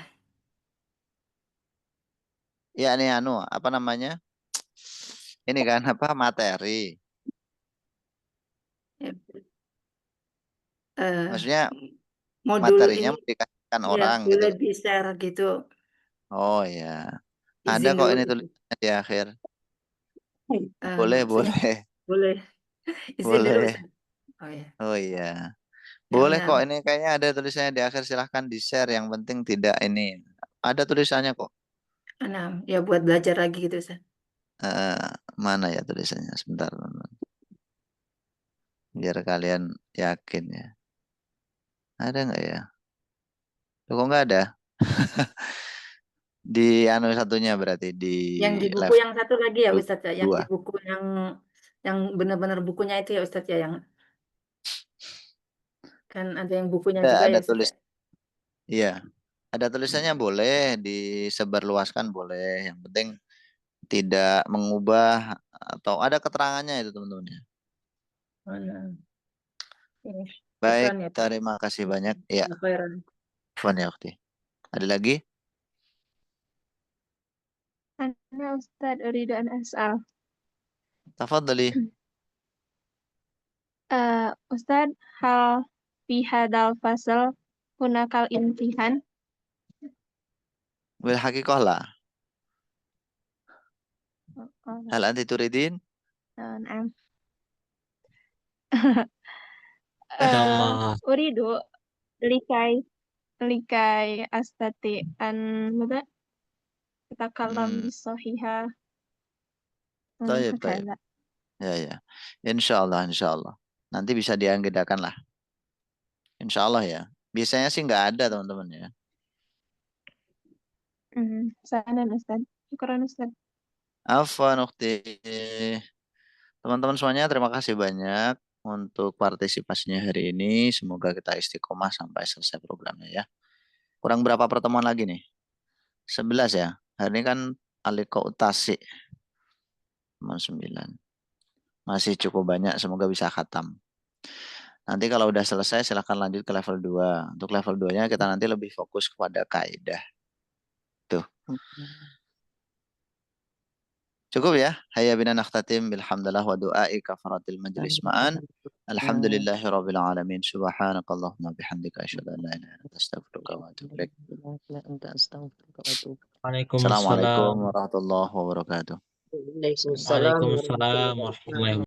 Ya ini apa namanya? Ini kan apa materi. Maksudnya Modul materinya ini dikasihkan ya orang gitu. boleh di-share gitu. Oh ya. Ada Izin kok dulu. ini tulisannya di akhir. Boleh. Boleh. Izin dulu. Boleh. Oh ya. Oh iya. Boleh Nah, kok, ini kayaknya ada tulisannya di akhir, silahkan di-share. Yang penting tidak ini. Ada tulisannya kok. nah, ya buat belajar lagi gitu, Ustaz. Mana ya tulisannya? Sebentar. Biar kalian yakin ya. Ada nggak ya? Loh, kok nggak ada? Di satunya berarti di Yang di buku level yang satu lagi ya Ustaz ya, yang di 2. buku yang benar-benar bukunya itu ya Ustaz ya, yang kan ada yang bukunya juga Ada ya Ustaz. tulis. Iya. Ada tulisannya boleh disebarluaskan boleh. Yang penting tidak mengubah atau ada keterangannya itu teman-teman ya. Baik, terima kasih banyak. Ya. Fun ya Ukti. Ada lagi? Ana Ustaz uridu an as'al. Tafadhali. Ustaz, hal fi hadal fasal hunakal imtihan? Bil haqiqah lah. Hal anti turidin? Naam. Nama Uridu likai astati an mada takalam bisahiha. Tayyib. Ya. Insyaallah. Nanti bisa dianggedakan lah. Insyaallah ya. Biasanya sih nggak ada teman-teman ya. Sana Ustaz. Syukran Ustaz. Afwan Ukti. Teman-teman semuanya terima kasih banyak untuk partisipasinya hari ini. Semoga kita istiqomah sampai selesai programnya ya. Kurang berapa pertemuan lagi nih? 11 ya. Hari ini kan aliko utasi. 9. Masih cukup banyak, semoga bisa khatam. Nanti kalau udah selesai silahkan lanjut ke level 2. Untuk level 2-nya kita nanti lebih fokus kepada kaidah. Tuh. Cukup ya. Hayya bina nakhtatim bilhamdulillah wa du'ai kafaratil majlis ma'an. Alhamdulillahi rabbil alamin. Subhanakallahumma bihamdika asyhadu an la ilaha illa anta astaghfiruka wa atubu ilaik. Assalamualaikum warahmatullahi wabarakatuh. Waalaikumsalam warahmatullahi wabarakatuh.